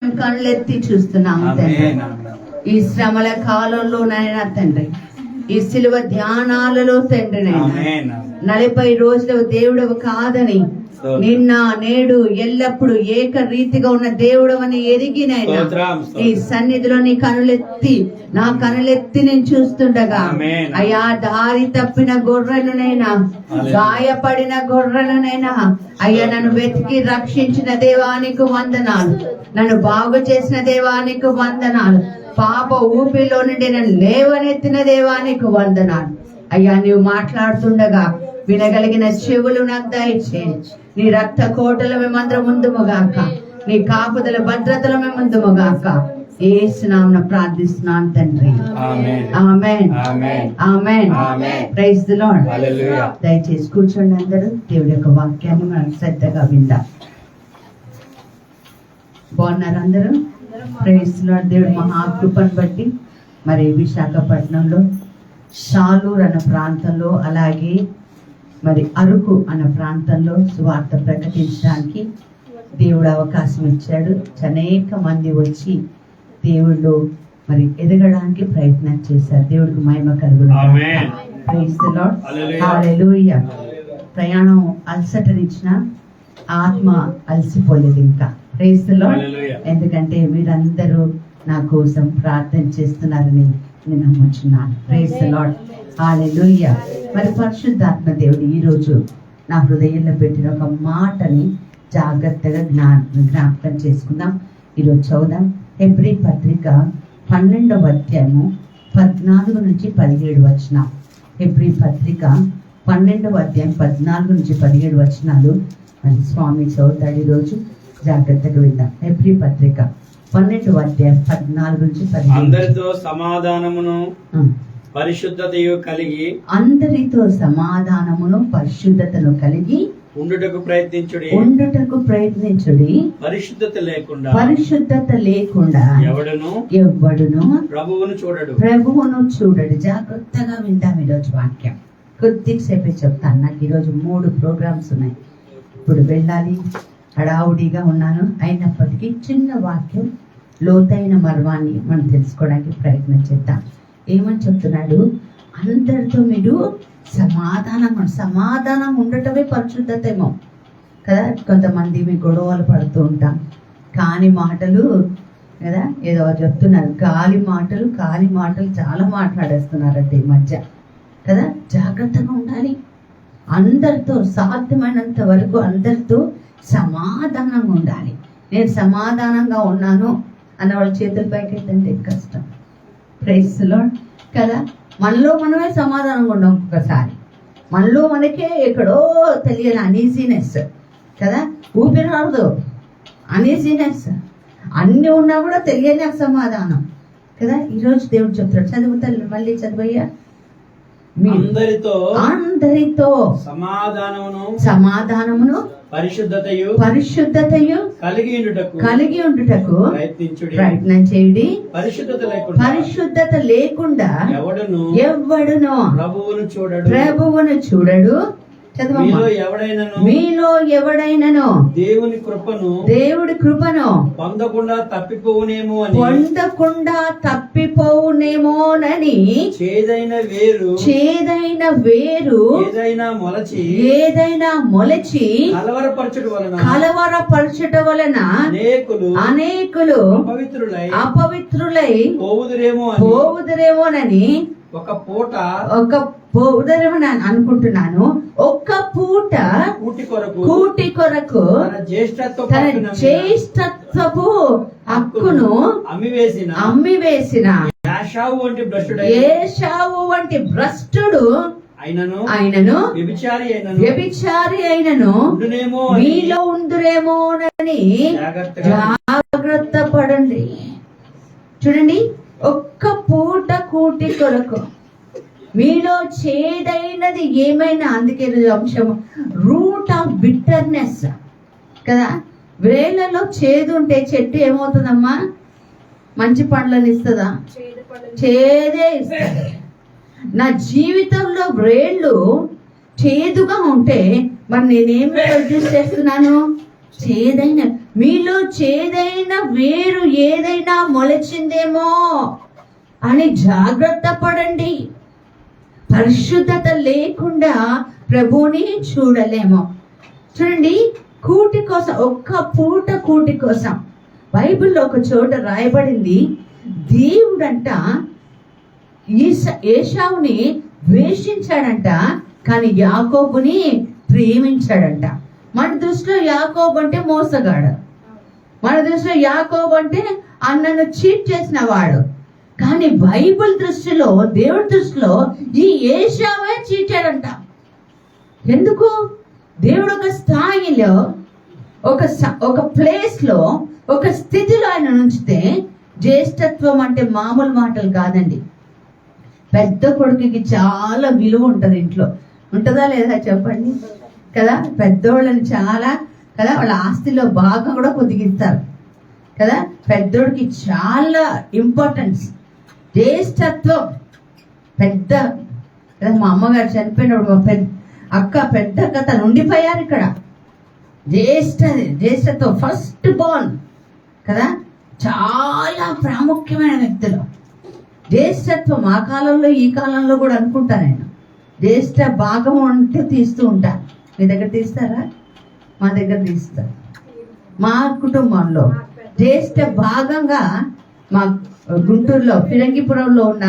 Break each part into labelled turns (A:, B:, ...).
A: కళ్ళెత్తి చూస్తున్నాము తండ్రి. ఈ శ్రమల కాలంలోనైనా తండ్రి, ఈ సిలువ ధ్యానాలలో తండ్రి, 40 రోజులు దేవుడవు కాదని, నిన్న నేడు ఎల్లప్పుడు ఏక రీతిగా ఉన్న దేవుడు అని ఎరిగినైనా ఈ సన్నిధిలో నీ కనులెత్తి నా కనులెత్తి నేను చూస్తుండగా, అయ్యా దారి తప్పిన గొర్రెలనైనా, గాయపడిన గొర్రెలనైనా అయ్యా నన్ను వెతికి రక్షించిన దేవానికి వందనాలు, నన్ను బాగు చేసిన దేవానికి వందనాలు, పాప ఊపిలో నుండి నన్ను లేవనెత్తిన దేవానికి వందనాలు. అయ్యా నీవు మాట్లాడుతుండగా వినగలిగిన చెవులు నాకు దయచేయండి. నీ రక్త కోటల మేమందరం ముందుముగాక, నీ కాపుదల భద్రతల మేము ముందుముగాక. యేసు నామమున ప్రార్థిస్తున్నాను తండ్రి. ఆమేన్ ఆమేన్. Praise the lord. దయచేసి కూర్చోండి అందరూ. దేవుడి యొక్క వాక్యాన్ని మనం శ్రద్ధగా విందాం. బాగున్నారు అందరూ? Praise the lord. దేవుడి మహాకృపను బట్టి మరి విశాఖపట్నంలో షాలూర్ అన్న ప్రాంతంలో, అలాగే మరి అరకు అన్న ప్రాంతంలో సువార్త ప్రకటించడానికి దేవుడు అవకాశం ఇచ్చాడు. అనేక మంది వచ్చి దేవుళ్ళు మరి ఎదగడానికి ప్రయత్నం చేశారు. దేవుడికి మహిమ కలుగును. Praise the lord. హల్లెలూయా. ప్రయాణం అలసటనిచ్చిన ఆత్మ అలసిపోలేదు ఇంకా. Praise the lord. ఎందుకంటే మీరందరూ నా కోసం ప్రార్థన చేస్తున్నారని నేను నమ్ముచున్నాను. Praise the lord. హల్లెలూయా. మరి పరిశుద్ధాత్మ దేవుడు ఈ రోజు నా హృదయంలో పెట్టిన ఒక మాటని జాగ్రత్తగా జ్ఞాపకం చేసుకుందాం. ఈరోజు చదువుదాం. హెబ్రీ పత్రిక 12వ అధ్యాయము 14 నుంచి 17 వచనం. హెబ్రీ పత్రిక 12వ అధ్యాయం 14 నుంచి 17 వచనాలు మరి స్వామి చదువుతాడు. ఈరోజు జాగ్రత్తగా విందాం. హెబ్రీ పత్రిక 12వ అధ్యాయం 14 నుంచి 17.
B: అందరితో సమాధానమును పరిశుద్ధతయు కలిగి,
A: అందరితో సమాధానమును పరిశుద్ధతను కలిగి
B: ఉండుటకు
A: ప్రయత్నించుడి. పరిశుద్ధత లేకుండా ఎవడును ప్రభువును చూడడు. జాగ్రత్తగా వింటాం ఈరోజు వాక్యం. కొద్దిసేపే చెప్తాను. నాకు ఈరోజు 3 ప్రోగ్రామ్స్ ఉన్నాయి. ఇప్పుడు వెళ్ళాలి, హడావుడిగా ఉన్నాను. అయినప్పటికీ చిన్న వాక్యం, లోతైన మర్మాన్ని మనం తెలుసుకోవడానికి ప్రయత్నం చేద్దాం. ఏమని చెప్తున్నాడు? అందరితో మీరు సమాధానం ఉండటమే పరిశుద్ధతేమో కదా. కొంతమంది మీ గొడవలు పడుతూ ఉంటాం, కాని మాటలు కదా, ఏదో చెప్తున్నారు, కాలి మాటలు చాలా మాట్లాడేస్తున్నారంటే ఈ మధ్య కదా. జాగ్రత్తగా ఉండాలి. అందరితో సాధ్యమైనంత వరకు అందరితో సమాధానంగా ఉండాలి. నేను సమాధానంగా ఉన్నాను అన్న వాళ్ళ చేతుల పైకి అయితే కష్టం. ప్రైజ్ ది లార్డ్ కదా. మనలో మనమే సమాధానంగా ఉన్నాం. ఒక్కొక్కసారి మనలో మనకే ఎక్కడో తెలియని అనీజీనెస్ కదా, ఊపిరాడదు అనీజీనెస్, అన్ని ఉన్నా కూడా తెలియని సమాధానం కదా. ఈరోజు దేవుడు చెప్తాడు, చదువుతారు మళ్ళీ చదివయ్యా. అందరితో సమాధానమును పరిశుద్ధతయు కలిగి ఉండుటకు ప్రయత్నం చేయండి. పరిశుద్ధత లేకుండా ఎవడును ప్రభువును చూడడు. మీలో ఎవడైనను దేవుడి కృపను పొందకుండా తప్పిపోవునేమోనని చేదైన వేరు ఏదైనా మొలచి కలవరపరచుట వలన అనేకులు అపవిత్రులై పోవుదురేమోనని అనుకుంటున్నాను. ఒక్క పూట కూటి కొరకు తన జ్యేష్ఠత్వపు హక్కును అమ్మివేసిన ఏశావు వంటి భ్రష్టుడు ఆయనను వ్యభిచారి అయినను మీలో ఉందురేమోనని జాగ్రత్త పడండి. చూడండి, ఒక్క పూట కూటి కొరకు మీలో చేదైనది ఏమైనా, అందుకే అంశము రూట్ ఆఫ్ బిట్టర్నెస్ కదా. వేళ్ళలో చేదు ఉంటే చెట్టు ఏమవుతుందమ్మా? మంచి పండ్లను ఇస్తుందా? చేదే ఇస్తుంది. నా జీవితంలో వేళ్ళు చేదుగా ఉంటే మరి నేనేం ప్రొడ్యూస్ చేస్తున్నాను? చేదైన మీలో చేదైన వేరు ఏదైనా మొలచిందేమో అని జాగ్రత్త పడండి. పరిశుద్ధత లేకుండా ప్రభువుని చూడలేము. చూడండి, కూటి కోసం, ఒక్క పూట కూటి కోసం బైబిల్లో ఒక చోట రాయబడింది, దేవుడంట ఏశావుని ద్వేషించాడంట, కానీ యాకోబుని ప్రేమించాడంట. మన దృష్టిలో యాకోబు అంటే మోసగాడు, మన దృష్టిలో యాకోబు అంటే అన్నను చీట్ చేసిన వాడు. కానీ బైబిల్ దృష్టిలో, దేవుడి దృష్టిలో ఈ ఏశావే చీటాడంట. ఎందుకు? దేవుడు ఒక స్థాయిలో, ఒక ప్లేస్ లో, ఒక స్థితిలో ఆయన ఉంచితే, జ్యేష్ఠత్వం అంటే మామూలు మాటలు కాదండి. పెద్ద కొడుకుకి చాలా విలువ ఉంటుంది ఇంట్లో. ఉంటుందా లేదా చెప్పండి కదా? పెద్దోళ్ళని చాలా కదా, వాళ్ళ ఆస్తిలో భాగం కూడా కొద్దిగిస్తారు కదా. పెద్దోడికి చాలా ఇంపార్టెన్స్, జ్యేష్ఠత్వం. పెద్ద కదా, మా అమ్మగారు చనిపోయినప్పుడు మా అక్క పెద్ద అక్క తను ఉండిపోయారు ఇక్కడ. జ్యేష్ఠత్వం, ఫస్ట్ బోర్న్ కదా, చాలా ప్రాముఖ్యమైన వ్యక్తులు. జ్యేష్ఠత్వం ఆ కాలంలో ఈ కాలంలో కూడా అనుకుంటా నేను. జ్యేష్ఠ భాగం అంటే తీస్తూ ఉంటాను. మీ దగ్గర తీస్తారా? మా దగ్గర తీస్తారు. మా కుటుంబంలో జ్యేష్ఠ భాగంగా మా గుంటూరులో ఫిరంగిపురంలో ఉన్న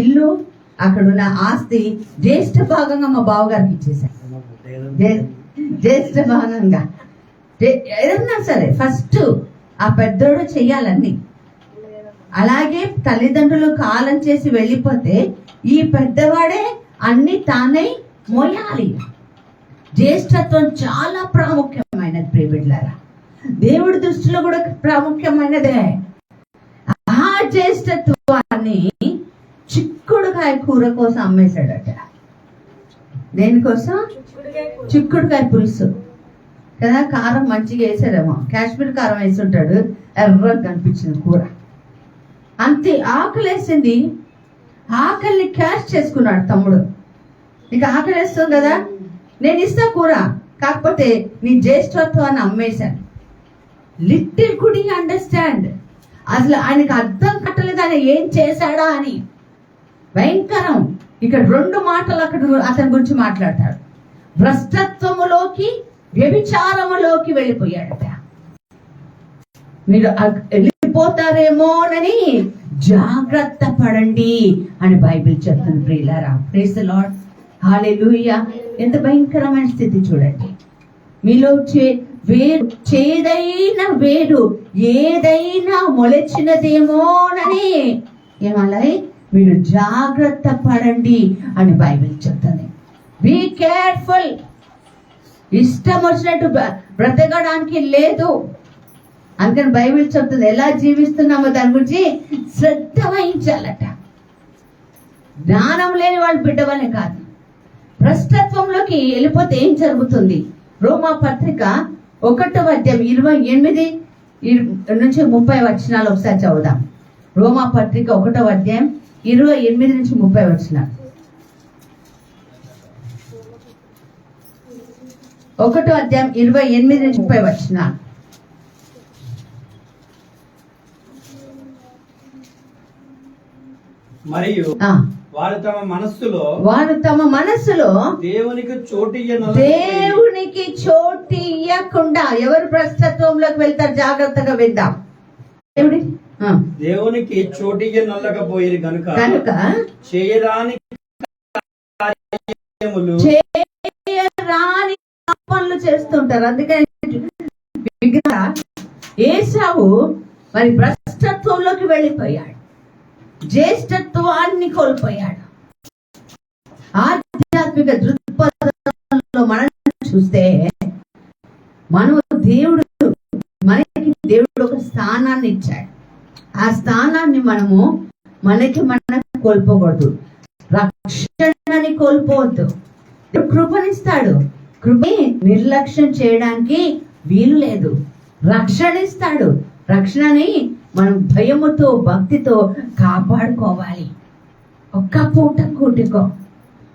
A: ఇల్లు, అక్కడున్న ఆస్తి జ్యేష్ఠ భాగంగా మా బావగారికి ఇచ్చేసాను. జ్యేష్ఠ భాగంగా ఏదన్నా సరే ఫస్ట్ ఆ పెద్దోడు చెయ్యాలన్నీ. అలాగే తల్లిదండ్రులు కాలం చేసి వెళ్ళిపోతే ఈ పెద్దవాడే అన్ని తానే మోయాలి. జ్యేష్ఠత్వం చాలా ప్రాముఖ్యమైనది ప్రియబిడ్డలారా, దేవుడి దృష్టిలో కూడా ప్రాముఖ్యమైనదే. ఆ జ్యేష్ఠత్వాన్ని చిక్కుడుకాయ కూర కోసం అమ్మేశాడట. దేనికోసం? చిక్కుడుకాయ పులుసు కదా, కారం మంచిగా వేసాడేమో, కాశ్మీర్ కారం వేసి ఉంటాడు, ఎర్రగా కనిపించింది కూర. అంతే, ఆకలేసింది. ఆకలిని క్యాష్ చేసుకున్నాడు తమ్ముడు. నీకు ఆకలి వేస్తుంది కదా, నేను ఇస్తా కూర, కాకపోతే నీ జ్యేష్ఠత్వాన్ని అమ్మేశాను. Little could he understand. అసలు ఆయనకు అర్థం కట్టలేదు ఆయన ఏం చేశాడా అని. భయంకరం. ఇక్కడ 2 మాటలు అక్కడ అతని గురించి మాట్లాడతాడు. భ్రష్టత్వములోకి, వ్యభిచారములోకి వెళ్ళిపోయాడట. మీరు వెళ్ళిపోతారేమోనని జాగ్రత్త పడండి అని బైబిల్ చెప్తుంది ప్రియులారా. ప్రైజ్ ది లార్డ్, హల్లెలూయా. ఎంత భయంకరమైన స్థితి చూడండి. మీలో చేదైన వేరు ఏదైనా మొలచినదేమోనని ఏమలాయి మీరు జాగ్రత్త పడండి అని బైబిల్ చెప్తుంది. Be careful. ఇష్టం వచ్చినట్టు బ్రతకడానికి లేదు. అందుకని బైబిల్ చెప్తుంది ఎలా జీవిస్తున్నామో దాని గురించి శ్రద్ధ వహించాలట. జ్ఞానం లేని వాళ్ళు బిడ్డ వల్లే కాదు, భ్రష్టత్వంలోకి వెళ్ళిపోతే ఏం జరుగుతుంది? రోమా పత్రిక 1వ అధ్యాయం 28 నుంచి 30 వచనాలు ఒకసారి చదువుదాం. రోమా పత్రిక 1వ అధ్యాయం 28 నుంచి 30 వచనాలు. 1వ అధ్యాయం 28 నుంచి 30 వచనాలు.
B: మరియు వారు తమ మనస్సులో దేవునికి చోటియ్యకుండా ఎవరు భ్రష్టత్వంలోకి వెళ్తారు? జాగ్రత్తగా విందాం. దేవునికి చోటియ్య నల్లకపోయి కనుక చేయరాని పనులు చేస్తుంటారు. అందుకని ఏశావు మరి భ్రష్టత్వంలోకి వెళ్ళిపోయాడు, జ్యేష్ఠత్వాన్ని కోల్పోయాడు. ఆధ్యాత్మిక దృక్పథంలో మనం చూస్తే మనకి దేవుడు ఒక స్థానాన్ని ఇచ్చాడు. ఆ స్థానాన్ని మనకి కోల్పోకూడదు. రక్షణని కోల్పోవద్దు. కృపనిస్తాడు. కృపని నిర్లక్ష్యం చేయడానికి వీలు లేదు. రక్షణ ఇస్తాడు. రక్షణని మనం భయముతో, భక్తితో కాపాడుకోవాలి. ఒక్క పూట కూటికో,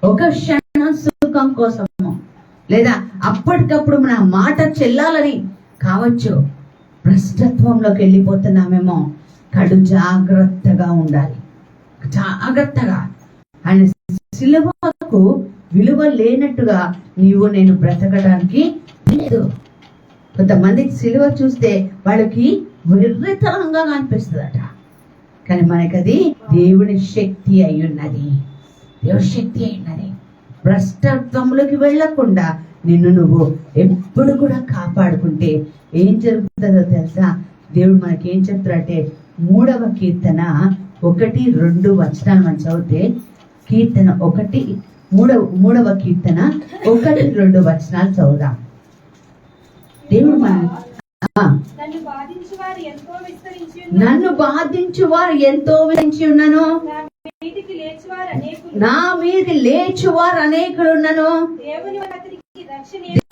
B: ఒక క్షణం సుఖం కోసము, లేదా అప్పటికప్పుడు మన మాట చెల్లాలని కావచ్చు. భ్రష్టత్వంలోకి వెళ్ళిపోతున్నామేమో. కడు జాగ్రత్తగా ఉండాలి, జాగ్రత్తగా. ఆయన సిలువకు విలువ లేనట్టుగా నీవు నేను బ్రతకడానికి లేదు. కొంతమందికి సిలువ చూస్తే వాళ్ళకి వెర్రితనంగా అనిపిస్తుందట, కానీ మనకి అది దేవుని శక్తి అయి ఉన్నది, దేవుని శక్తి అయి ఉన్నది. భ్రష్టత్వంలోకి వెళ్ళకుండా నిన్ను నువ్వు ఎప్పుడు కూడా కాపాడుకుంటే ఏం జరుగుతుందో తెలుసా? దేవుడు మనకి ఏం చెప్తారంటే 3వ కీర్తన 1-2 వచనాలు మనం చదివితే, కీర్తన 3వ కీర్తన 1-2 వచనాలు చదువుదాం. దేవుడు నన్ను బాధించు వారు ఎంతో విస్తరించి ఉన్నాను, నా మీద లేచువారు అనేకులు ఉన్నాను.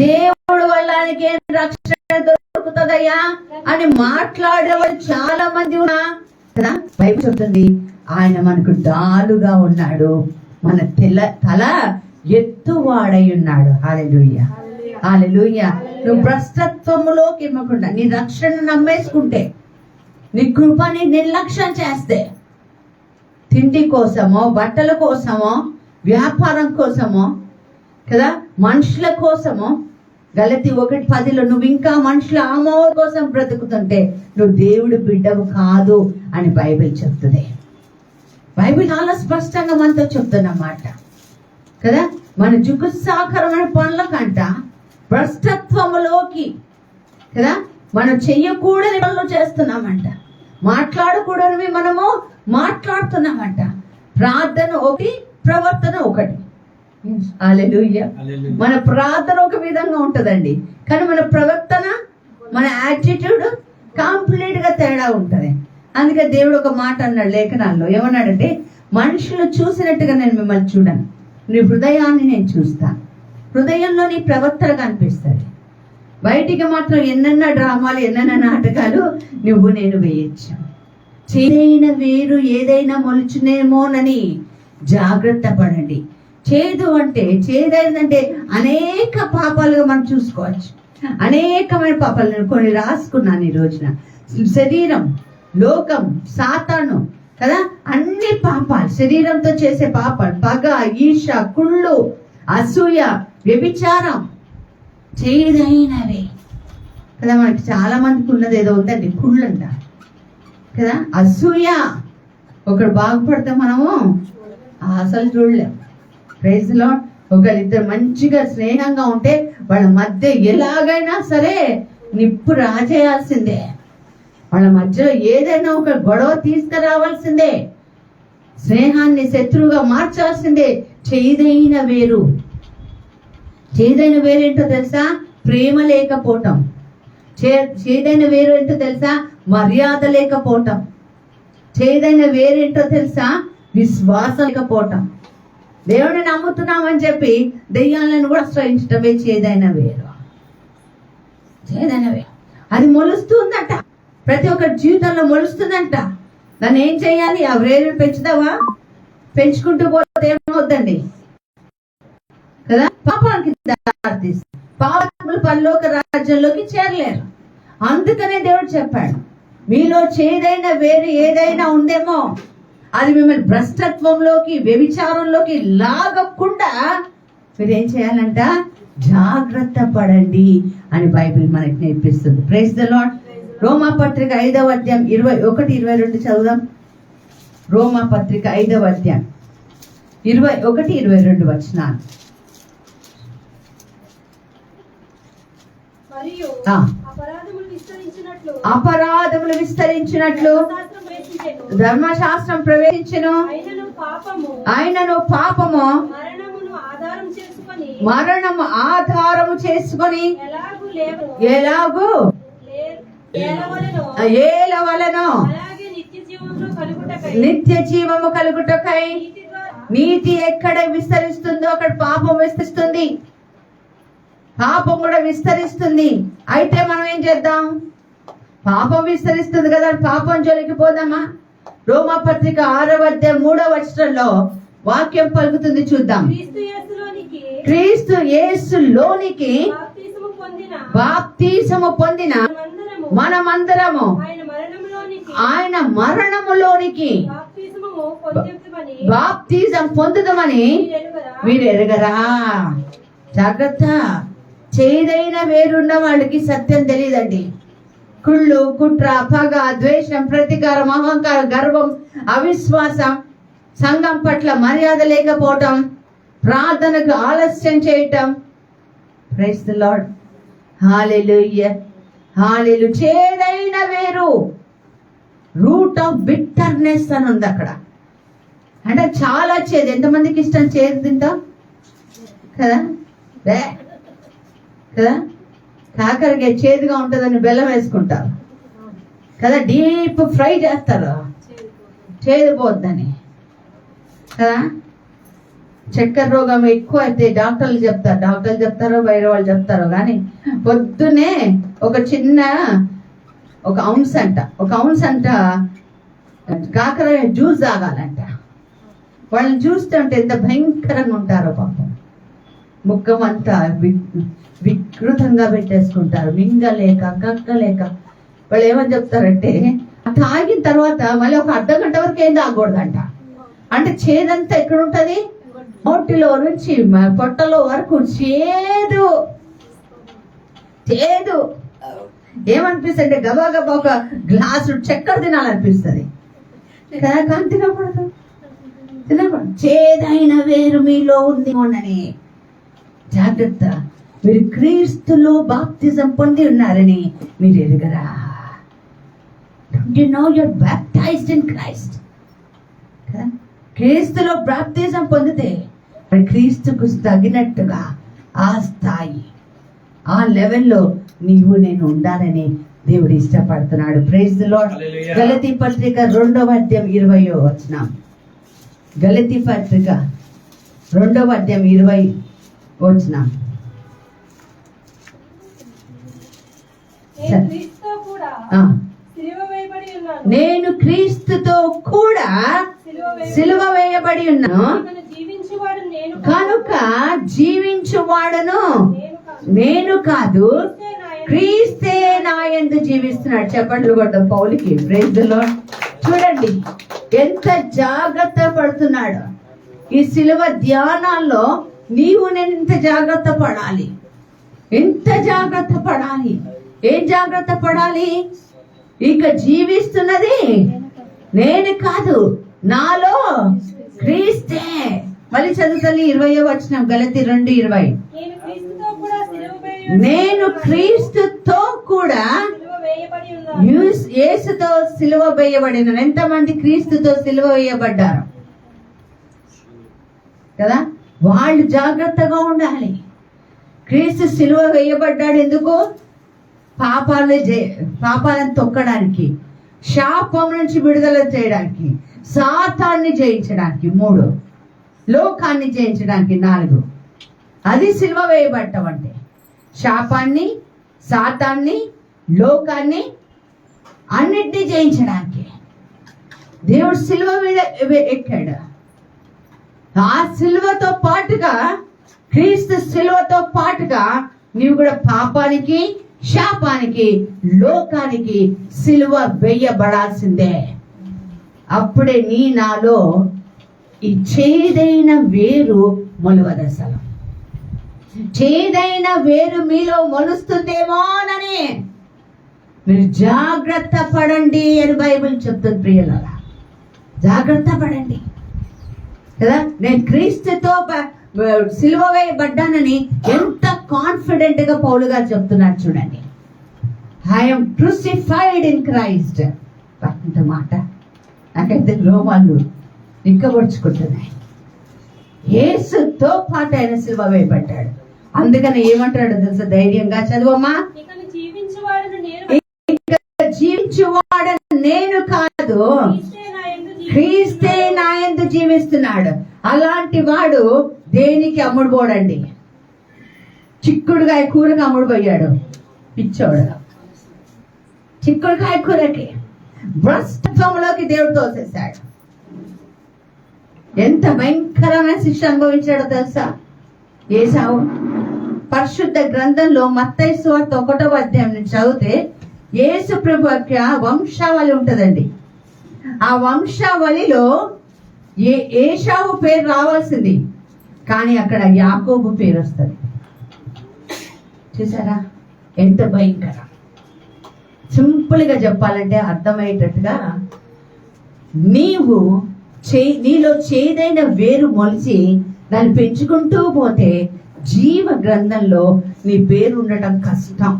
B: దేవుడు వల్ల రక్షణ దొరుకుతుందయ్యా అని మాట్లాడేవారు చాలా మంది ఉన్నా కదా. బైబిల్ చెప్తుంది ఆయన మనకు డాలుగా ఉన్నాడు, మన తల ఎత్తువాడై ఉన్నాడు. హల్లెలూయా, హల్లెలూయా. నువ్వు భ్రష్టత్వములోకి ఇవ్వకుండా నీ రక్షణ నమ్మేసుకుంటే, నీ కృపని నిర్లక్ష్యం చేస్తే, తిండి కోసమో బట్టల కోసమో వ్యాపారం కోసమో కదా, మనుషుల కోసమో, గలతీ 1:10 నువ్వు ఇంకా మనుషుల ఆమోద కోసం బ్రతుకుతుంటే నువ్వు దేవుడి బిడ్డవు కాదు అని బైబిల్ చెప్తుంది. బైబిల్ చాలా స్పష్టంగా మనతో చెప్తున్నమాట కదా. మన జుగుత్సాకరమైన పనుల కంట భ్రష్టత్వములోకి కదా మనం చెయ్యకూడని పనులు చేస్తున్నామంట, మాట్లాడకూడనివి మనము మాట్లాడుతున్నామంట. ప్రార్థన ఒకటి, ప్రవర్తన ఒకటి. హల్లెలూయా. మన ప్రార్థన ఒక విధంగా ఉంటదండి, కానీ మన ప్రవర్తన, మన యాటిట్యూడ్ కంప్లీట్ గా తేడా ఉంటది. అందుకే దేవుడు ఒక మాట అన్నాడు లేఖనాల్లో, ఏమన్నాడంటే, మనుషులు చూసినట్టుగా నేను మిమ్మల్ని చూడను, నీ హృదయాన్ని నేను చూస్తాను. హృదయంలో నీ ప్రవర్తన కనిపిస్తుంది, బయటికి మాత్రం ఎన్నెన్న డ్రామాలు ఎన్నెన్న నాటకాలు నువ్వు నేను వేయచ్చు. చేదైన వేరు ఏదైనా మొలుచునేమోనని జాగ్రత్త పడండి. చేదైందంటే అనేక పాపాలుగా మనం చూసుకోవచ్చు, అనేకమైన పాపాలు. నేను కొన్ని రాసుకున్నాను ఈ రోజున. శరీరం, లోకం, సాతాను కదా, అన్ని పాపాలు, శరీరంతో చేసే పాపాలు, పగ, ఈర్ష, కుళ్ళు, అసూయ, వ్యభిచారం, చేదైనవి కదా. మనకి చాలా మందికి ఉన్నది ఏదో ఉందండి, కుళ్ళు అంట కదా, అసూయ. ఒకడు బాగుపడితే మనము అసలు చూడలేం. Praise lord. ఒకరిద్దరు మంచిగా స్నేహంగా ఉంటే వాళ్ళ మధ్య ఎలాగైనా సరే నిప్పు రాజేయాల్సిందే, వాళ్ళ మధ్యలో ఏదైనా ఒక గొడవ తీసుకురావాల్సిందే, స్నేహాన్ని శత్రువుగా మార్చాల్సిందే. చేదైన వేరు, చేదైన వేరేంటో తెలుసా? ప్రేమ లేకపోవటం. చేదైన వేరు ఏంటో తెలుసా? మర్యాద లేకపోవటం. చేదైన వేరేంటో తెలుసా? విశ్వాసం లేకపోవటం. దేవుడిని నమ్ముతున్నామని చెప్పి దెయ్యాలను కూడా ఆశ్రయించటమే చేదైన వేరు. చేదైన వేరు అది మొలుస్తుందంట, ప్రతి ఒక్కరి జీవితంలో మొలుస్తుందంట. దాన్ని ఏం చేయాలి? ఆ వేరుని పెంచుతావా? పెంచుకుంటూ పోతే ఏమవుద్దండి కదా, పాపానికి దారితీస్తుంది. పాపములు పరలోక రాజ్యంలోకి చేరలేరు. అందుకనే దేవుడు చెప్పాడు, మీలో చేదైన వేరు ఏదైనా ఉందేమో అది మిమ్మల్ని భ్రష్టత్వంలోకి, వ్యభిచారంలోకి లాగకుండా మీరేం చేయాలంట? జాగ్రత్త పడండి అని బైబిల్ మనకి నేర్పిస్తుంది. Praise the lord. రోమా పత్రిక 5వ అధ్యాయం 21-22 చదువుదాం. రోమా పత్రిక 5వ అధ్యాయం 21-22 వచనాలు. అపరాధములు విస్తరించినట్లు ధర్మశాస్త్రం ప్రవేశించెను, ఆయనను పాపము మరణము ఆధారము చేసుకొని ఎలాగూ ఏలవలెను నిత్య జీవము కలుగుటకై. నీతి ఎక్కడ విస్తరిస్తుందో అక్కడ పాపం విస్తరిస్తుంది, పాపం కూడా విస్తరిస్తుంది. అయితే మనం ఏం చేద్దాం? పాపం విస్తరిస్తుంది కదా, పాపం జోలికి పోదామా? రోమా పత్రిక 6వ అధ్యాయం 3వ వచనంలో వాక్యం పలుకుతుంది, చూద్దాం. క్రీస్తు యేసులోనికి బాప్తిసము పొందిన మనమందరము ఆయన మరణములోనికి బాప్తిజం పొందుదామని మీరు ఎరగరా? జాగ్రత్త. చేదైన వేరున్న వాళ్ళకి సత్యం తెలియదండి. కుళ్ళు, కుట్ర, పగ, ద్వేషం, ప్రతీకారం, అహంకారం, గర్వం, అవిశ్వాసం, సంఘం పట్ల మర్యాద లేకపోవటం, ప్రార్థనకు ఆలస్యం చేయటం. Praise the lord. హల్లెలూయా, హల్లెలూయా. చేదైన వేరు, రూట్ ఆఫ్ బిట్టర్నెస్ అని ఉంది అక్కడ. అంటే చాలా చేదు. ఎంతమందికి ఇష్టం చేదు తింటాం కదా? కదా, కాకరకాయ చేదుగా ఉంటుందని బెల్లం వేసుకుంటారు కదా, డీప్ ఫ్రై చేస్తారు చేదు పోద్దని కదా. చక్కెర రోగం ఎక్కువ అయితే డాక్టర్లు చెప్తారో వేరే వాళ్ళు చెప్తారో కానీ పొద్దునే ఒక ఔన్స్ అంట కాకరకాయ జ్యూస్ తాగాలంట. వాళ్ళని చూస్తుంటే ఎంత భయంకరంగా ఉంటారో పాపం. ముఖం అంతా వికృతంగా పెట్టేసుకుంటారు, మింగలేక కక్కలేక. వాళ్ళు ఏమని చెప్తారంటే తాగిన తర్వాత మళ్ళీ ఒక అర్ధగంట వరకు ఏం తాగకూడదంట. అంటే చేదంతా ఎక్కడుంటది? నోటిలో నుంచి పొట్టలో వరకు చేదు. ఏమనిపిస్తుంది? గబా గబా ఒక గ్లాసు చక్కెర తినాలనిపిస్తుంది. కానీ తినకూడదు. చేదైన వేరు మీలో ఉంది అని జాగ్రత్త. మీరు క్రీస్తులో బాప్తిజం పొంది ఉన్నారని మీరు ఎరుగరా? You know you're baptized in Christ. క్రీస్తులో బాప్తిజం పొందితే క్రీస్తుకు తగినట్టుగా ఆ స్థాయి, ఆ లెవెల్లో నీవు నేను ఉండాలని దేవుడు ఇష్టపడుతున్నాడు. Praise the lord. గలతీ పత్రిక 2వ అధ్యాయం 20వ వచనం. గలతీ పత్రిక 2వ అధ్యాయం 20 వచనం. నేను క్రీస్తుతో కూడా సిలువ వేయబడి ఉన్నాను కనుక జీవించువాడను నేను కాదు, క్రీస్తే నా యందు జీవిస్తున్నాడు. చెప్పండి కొట్టం పౌలుకి. Praise the lord. చూడండి ఎంత జాగ్రత్త పడుతున్నాడు. ఈ సిలువ ధ్యానాల్లో నీవు నేను ఎంత జాగ్రత్త పడాలి, ఎంత జాగ్రత్త పడాలి. ఏం జాగ్రత్త పడాలి? ఇక జీవిస్తున్నది నేను కాదు, నాలో క్రీస్తే. మళ్ళీ చదువుతల్లి 20వ వచనం. గలతీ 2:20. నేను క్రీస్తుతో కూడా యేసుతో సిలువ వేయబడిన. ఎంతమంది క్రీస్తుతో సిలువ వేయబడ్డారు కదా? వాళ్ళు జాగ్రత్తగా ఉండాలి. క్రీస్తు సిలువ వేయబడ్డాడు ఎందుకు? పాపాలను తొక్కడానికి, శాపం నుంచి విడుదల చేయడానికి, సాతాన్ని జయించడానికి 3, లోకాన్ని జయించడానికి 4. అది సిలువ వేయబడటం అంటే. శాపాన్ని, సాతాన్ని, లోకాన్ని అన్నిటినీ జయించడానికి దేవుడు సిలువ మీద ఎక్కాడు. ఆ సిలువతో పాటుగా, క్రీస్తు సిలువతో పాటుగా నీవు కూడా పాపానికి, శాపానికి, లోకానికి సిలువ వేయబడాల్సిందే. అప్పుడే నీ నాలో ఈ చేదైన వేరు మొలవదసలు. చేదైన వేరు మీలో మొలుస్తుందేమోనని మీరు జాగ్రత్త పడండి అని బైబిల్ చెప్తుంది. ప్రియులారా, జాగ్రత్త పడండి కదా. నేను క్రీస్తుతో సిలువ వేయబడ్డానని ఎంత కాన్ఫిడెంట్ గా పౌలు గారు చెప్తున్నారు చూడండి. I'm crucified in Christ. అంత మాట నాకైతే రోమాలు నిక్కబడుచుకుంటున్నాయి. యేసుతో పాటు ఆయన సిలువ వేయబడ్డాడు. అందుకని ఏమంటాడు తెలుసా? ధైర్యంగా చదువమ్మా. జీవించువాడను నేను కాదు, క్రీస్తే నా యందు జీవిస్తున్నాడు. అలాంటి వాడు దేనికి అమ్ముడుపోడండి. చిక్కుడుకాయ కూరకి అమ్ముడుపోయాడు పిచ్చోడు. చిక్కుడుకాయ కూరకి భ్రష్టత్వంలోకి దేవుడు తోసేశాడు. ఎంత భయంకరమైన శిక్ష అనుభవించాడో తెలుసా? ఏసావు పరిశుద్ధ గ్రంథంలో మత్తయి సువార్త 1వ అధ్యాయం నుంచి చదివితే యేసు ప్రభు యొక్క వంశావళి ఉంటదండి. ఆ వంశావళిలో ఏశావు పేరు రావాల్సింది, కానీ అక్కడ యాకోబు పేరు వస్తుంది. చూసారా ఎంత భయంకరం. సింపుల్ గా చెప్పాలంటే అర్థమయ్యేటట్టుగా, నీలో చేదైన వేరు మొలిచి దాన్ని పెంచుకుంటూ పోతే జీవ గ్రంథంలో నీ పేరు ఉండటం కష్టం.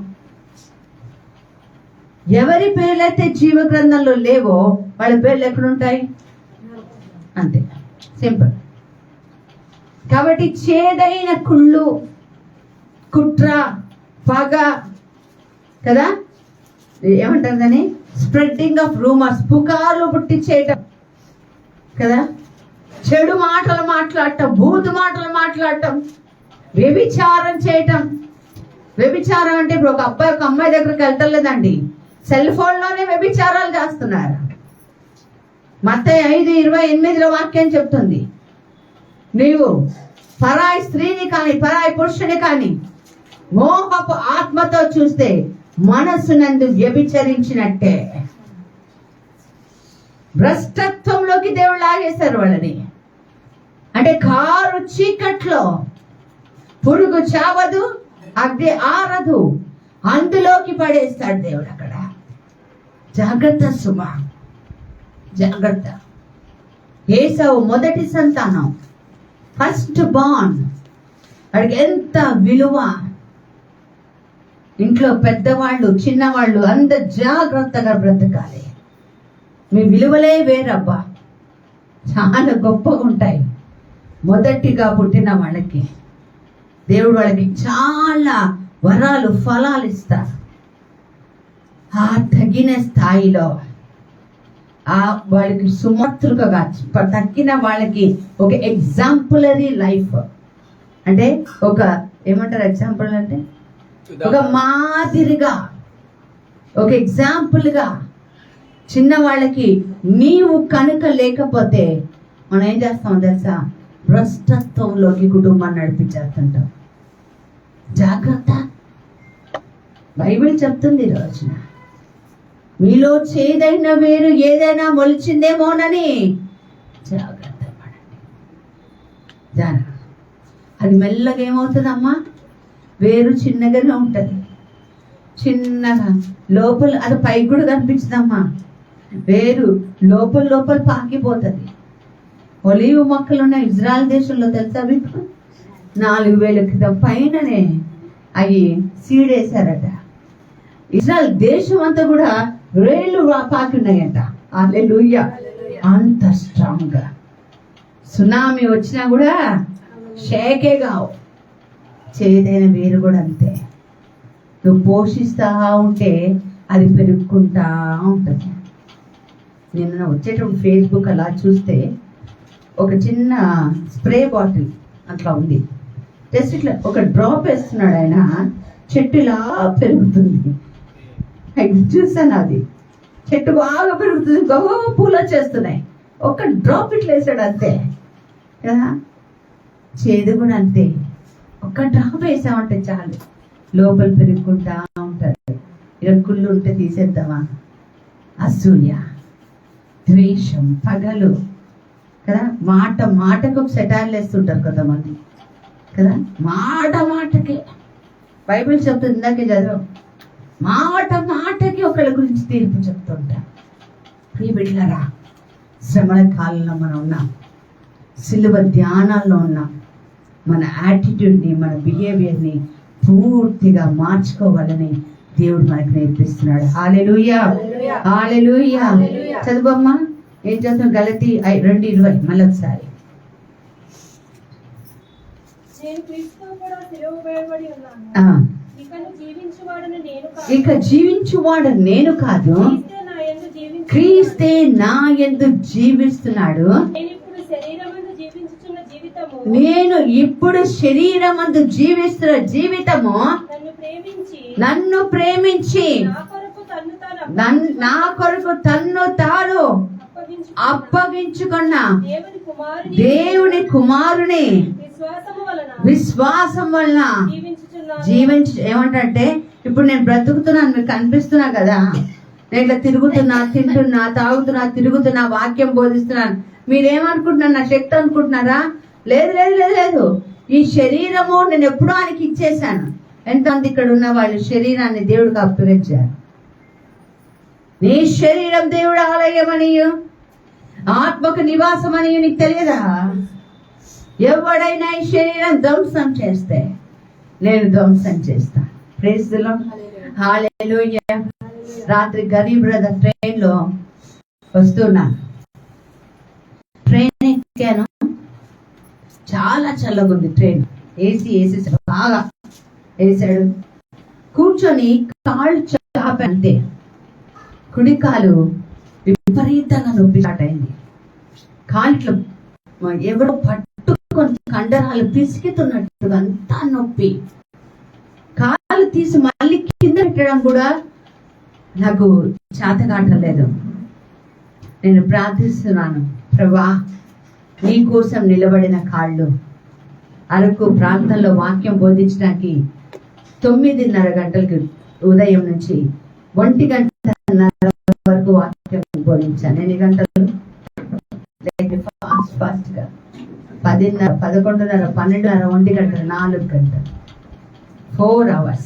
B: ఎవరి పేర్లైతే జీవ గ్రంథంలో లేవో వాళ్ళ పేర్లు ఎక్కడుంటాయి? అంతే, సింపుల్. కాబట్టి చేదైన కుళ్ళు, కుట్ర, పగ కదా, ఏమంటారు దాన్ని, స్ప్రెడ్డింగ్ ఆఫ్ రూమర్స్, పుకార్లు పుట్టించేయటం కదా, చెడు మాటలు మాట్లాడటం, బూతు మాటలు మాట్లాడటం, వ్యభిచారం చేయటం. వ్యభిచారం అంటే ఇప్పుడు ఒక అబ్బాయి ఒక అమ్మాయి దగ్గరికి వెళ్తలేదండి, సెల్ ఫోన్ లోనే వ్యభిచారాలు చేస్తున్నారు. మత్తయి 5:28 వాక్యం చెప్తుంది, నీవు పరాయి స్త్రీని కానీ పరాయి పురుషుని కానీ మోహపు ఆత్మతో చూస్తే మనస్సునందు వ్యభిచరించినట్టే. భ్రష్టత్వంలోకి దేవుడు లాగేశారు వాళ్ళని. అంటే కారు చీకట్లో పురుగు చావదు, అగ్ని ఆరదు, అందులోకి పడేస్తాడు దేవుడు. అక్కడ జాగ్రత్త సుమ, జాగ్రత్త. ఏసావు మొదటి సంతానం, ఫస్ట్ బార్న్. వాడికి ఎంత విలువ. ఇంట్లో పెద్దవాళ్ళు చిన్నవాళ్ళు అందరు జాగ్రత్తగా బ్రతకాలి. మీ విలువలే వేరబ్బా, చాలా గొప్పగా ఉంటాయి. మొదటిగా పుట్టిన వాళ్ళకి దేవుడు వాళ్ళకి చాలా వరాలు, ఫలాలు ఇస్తారు. ఆ తగిన స్థాయిలో వాళ్ళకి సుమాతృకగా తగ్గిన వాళ్ళకి ఒక ఎగ్జాంపులరీ లైఫ్, అంటే ఒక ఏమంటారు ఎగ్జాంపుల్ అంటే ఒక మాదిరిగా, ఒక ఎగ్జాంపుల్ గా చిన్న వాళ్ళకి నీవు కనుక లేకపోతే మనం ఏం చేస్తాం తెలుసా, భ్రష్టత్వంలోకి కుటుంబాన్ని నడిపించేస్తుంటాం. జాగ్రత్త. బైబిల్ చెప్తుంది ఈ రోజున, మీలో చేదైన వేరు ఏదైనా మొలిచిందేమోనని జాగ్రత్త పడండి. అది మెల్లగా ఏమవుతుందమ్మా, వేరు చిన్నగానే ఉంటుంది, చిన్నగా లోపల, అది పైకి కూడా కనిపించదమ్మా. వేరు లోపల పాకిపోతుంది. ఒలీవ మొక్కలు ఉన్నాయి ఇజ్రాయెల్ దేశంలో, తెలుసా మీకు? 4000 క్రితం పైననే అవి సీడేశారట. ఇజ్రాయెల్ దేశం అంతా కూడా రేళ్ళు పాకి ఉన్నాయంట. హల్లెలూయా. అంత స్ట్రాంగ్ గా సునామీ వచ్చినా కూడా షేకే కావు. చేదైన వేరు కూడా అంతే. నువ్వు పోషిస్తా ఉంటే అది పెరుగుకుంటా ఉంటుంది. నిన్న వచ్చేటప్పుడు ఫేస్బుక్ అలా చూస్తే ఒక చిన్న స్ప్రే బాటిల్ అట్లా ఉంది. జస్ట్ ఇట్లా ఒక డ్రాప్ వేస్తున్నాడు ఆయన, చెట్టు ఇలా పెరుగుతుంది. చూసాను, అది చెట్టు బాగా పెరుగుతుంది, గొప్ప పూలు వచ్చేస్తున్నాయి. ఒక డ్రాప్ ఇట్లా వేసాడు అంతే కదా. చేదు కూడా అంతే, ఒక్క డ్రాప్ వేసామంటే చాలు లోపల పెరుగుకుంటా ఉంటారు. ఇలా కుళ్ళు ఉంటే తీసేద్దామా? అసూయ, ద్వేషం, పగలు కదా, మాటకు ఒక సెటార్లు వేస్తుంటారు కొంతమంది కదా. మాటకి బైబిల్ చెప్తుంది, ఇందాకే చదివాం, మాటకి ఒకళ్ళ గురించి తీర్పు చెప్తుంటారు. ప్రియబిడ్డలారా, శ్రమల కాలంలో మనం ఉన్నాం, సిలువ ధ్యానాల్లో ఉన్నాం. మన యాటిట్యూడ్ని, మన బిహేవియర్ని పూర్తిగా మార్చుకోవాలని దేవుడు మనకు నేర్పిస్తున్నాడు. హల్లెలూయా, హల్లెలూయా. చదువమ్మా, ఏం చదువు? గలతీ 2:20 మళ్ళీ ఒకసారి. ఇక జీవించువాడు నేను కాదు, క్రీస్తే నా యందు జీవిస్తున్నాడు. నేను ఇప్పుడు శరీరమందు జీవిస్తున్న జీవితము నన్ను ప్రేమించి నా కొరకు తన్ను తాను అప్పగించుకున్న దేవుని కుమారుని విశ్వాసం వలన ఏమంటే ఇప్పుడు నేను బ్రతుకుతున్నాను, మీకు కనిపిస్తున్నా కదా, నేను ఇట్లా తిరుగుతున్నా, తింటున్నా, తాగుతున్నా, తిరుగుతున్నా, వాక్యం బోధిస్తున్నాను. మీరేమనుకుంటున్నారు? నా శక్తి అనుకుంటున్నారా? లేదు లేదు లేదు లేదు. ఈ శరీరము నేను ఎప్పుడూ ఆయనకి ఇచ్చేసాను. ఎంతమంది ఇక్కడ ఉన్న వాళ్ళు శరీరాన్ని దేవుడికి అప్పగించారు. నీ శరీరం దేవుడు ఆలయమనియు ఆత్మకు నివాసం అని నీకు తెలియదా? ఎవడైనా ఈ శరీరం ధ్వంసం చేస్తే నేను ధ్వంసం చేస్తాను. Praise the lord. హల్లెలూయా. రాత్రి గరీబ్ బ్రదర్ ట్రైన్ లో వస్తున్నాను. ట్రైన్ ఎక్కాను, చాలా చల్లగుంది ట్రైన్. ఏసీ బాగా వేసాడు. కూర్చొని కాళ్ళు చాపి అంతే, కుడి కాలు విపరీతంగా నొప్పి స్టార్ట్ అయింది. కాళ్ళు ఎవడో పట్టుకొని కండరాలు పిసికితున్నట్టుగా అంతా నొప్పి. కాలు తీసి మళ్ళీ కింద పెట్టడం కూడా నాకు చేత కావట్లేదు. నేను ప్రార్థిస్తున్నాను, ప్రభువా నీ కోసం నిలబడిన కాళ్ళు. అరకు ప్రాంతంలో వాక్యం బోధించడానికి 9:30 గంటలకి ఉదయం నుంచి 1 గంటన్నర వరకు వాక్యం బోధించాను. ఎన్ని గంటలు? ఫాస్ట్ గా 10:30, 11:30, 12:30, 1 గంట, 4 గంటలు, 4 hours,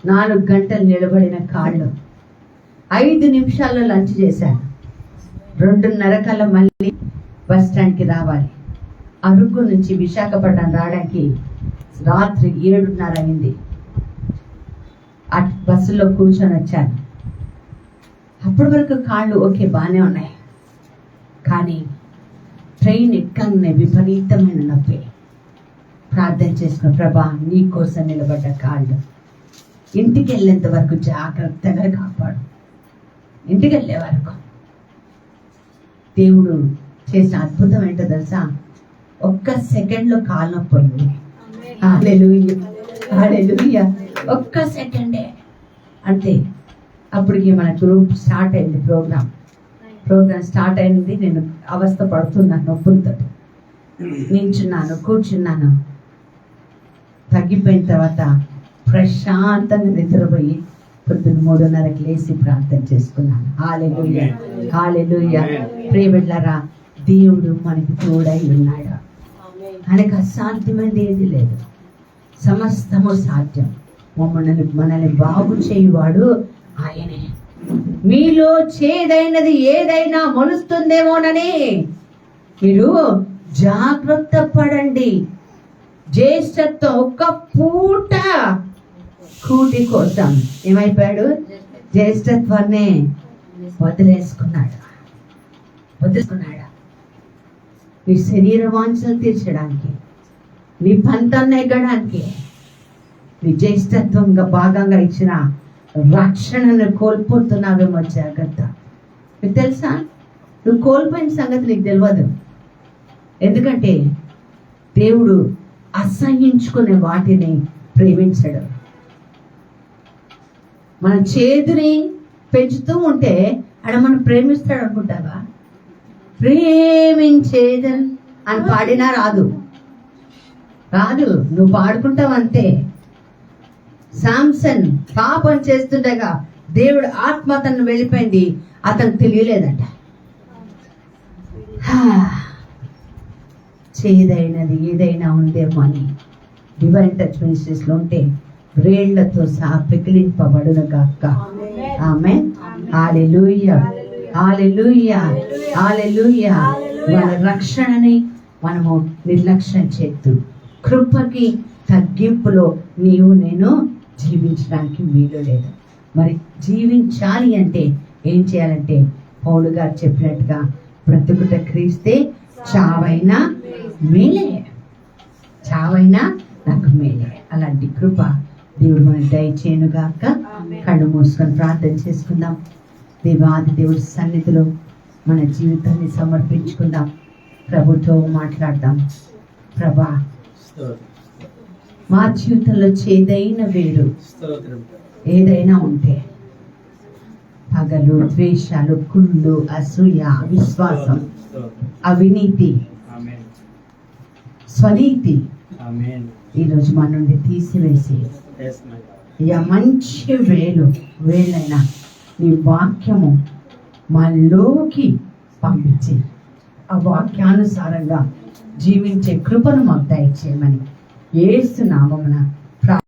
B: 4 గంటలు నిలబడిన కాళ్ళు. 5 నిమిషాల్లో లంచ్ చేశాను. 2:30 కల్లా మళ్ళీ బస్ స్టాండ్కి రావాలి. అరకు నుంచి విశాఖపట్నం రావడానికి రాత్రి 7:30 అయింది. బస్సులో కూర్చొని వచ్చాను. అప్పటి వరకు కాళ్ళు ఓకే బాగానే ఉన్నాయి, కానీ ట్రైన్ ఎక్కగానే విపరీతమైన నొప్పి. ప్రార్థన చేసుకున్న, ప్రభా నీ కోసం నిలబడ్డ కాళ్ళు ఇంటికి వెళ్ళేంత వరకు జాగ్రత్తగా కాపాడు. ఇంటికి వెళ్ళే వరకు దేవుడు చేసిన అద్భుతం ఏంటో తెలుసా? 1 సెకండ్లో కాలు నొప్పి పోయింది. హల్లెలూయా, హల్లెలూయా. 1 సెకండే అంతే. అప్పటికి మన గ్రూప్ స్టార్ట్ అయింది. ప్రోగ్రామ్ స్టార్ట్ అయింది. నేను అవస్థ పడుతున్నాను నొప్పులతో. నించున్నాను, కూర్చున్నాను. తగ్గిపోయిన తర్వాత ప్రశాంతంగా నిద్రపోయి పొద్దున్న 3:30కి లేచి ప్రార్థన చేసుకున్నాను. హల్లెలూయా, హల్లెలూయా. ప్రియబిడ్డలారా, దేవుడు మనకి తోడై ఉన్నాడు. ఆయనకు అసాధ్యమైనది ఏది లేదు. సమస్తము సాధ్యం. మనల్ని బాగు చేయువాడు ఆయనే. మీలో చేదైనది ఏదైనా మొలుస్తుందేమోనని మీరు జాగ్రత్త పడండి. జ్యేష్ఠత్వం 1 పూట కూటి కోసం ఏమైపోయాడు? జ్యేష్ఠత్వాన్ని వదిలేసుకున్నాడు. నీ శరీర వాంఛలు తీర్చడానికి, నీ పంతాన్ని ఎగ్గడానికి, నీ జ్యేష్ఠత్వంగా భాగంగా ఇచ్చిన రక్షణను కోల్పోతున్నావేమో. జాగ్రత్త. మీకు తెలుసా, నువ్వు కోల్పోయిన సంగతి నీకు తెలియదు. ఎందుకంటే దేవుడు అసహ్యించుకునే వాటిని ప్రేమించడు. మన చేదుని పెంచుతూ ఉంటే ఆడ మనం ప్రేమిస్తాడు అనుకుంటావా? ప్రేమించేదని అని పాడినా రాదు. నువ్వు పాడుకుంటావు అంతే. శాంసన్ పాపం చేస్తుండగా దేవుడు ఆత్మ అతను వెళ్ళిపోయింది, అతను తెలియలేదంట. చేదైనది ఏదైనా ఉందేమో అని డివైన్ టచ్ మినిస్ట్రీస్ లో ఉంటే వ్రేళ్లతో సహా పికిలింపబడును గాక. ఆమేన్. హల్లెలూయా, హల్లెలూయా, హల్లెలూయా. మన రక్షణని మనము నిర్లక్ష్యం చేస్తూ కృపకి తగ్గింపులో నీవు నేను జీవించడానికి వీలు లేదు. మరి జీవించాలి అంటే ఏం చేయాలంటే పౌలు గారు చెప్పినట్టుగా బ్రతుకుట క్రీస్తే, చావైనా మేలే, చావైనా నాకు మేలే. అలాంటి కృప దేవుడు మనకి దయచేయునుగాక. కళ్ళు మూసుకొని ప్రార్థన చేసుకుందాం. దేవాది దేవుడి సన్నిధిలో మన జీవితాన్ని సమర్పించుకుందాం. ప్రభుతో మాట్లాడదాం. ప్రభా, మా జీవితంలో చేదైన వేరు ఏదైనా ఉంటే, పగలు, ద్వేషాలు, కుళ్ళు, అసూయ, అవిశ్వాసం, అవినీతి, స్వనీతి,
A: ఈరోజు మన నుండి తీసివేసి ఇక మంచి వేలైనా నీ వాక్యము మనలోకి పంపించి ఆ వాక్యానుసారంగా జీవించే కృపను మాకు దయచేయమని యేసు నామమున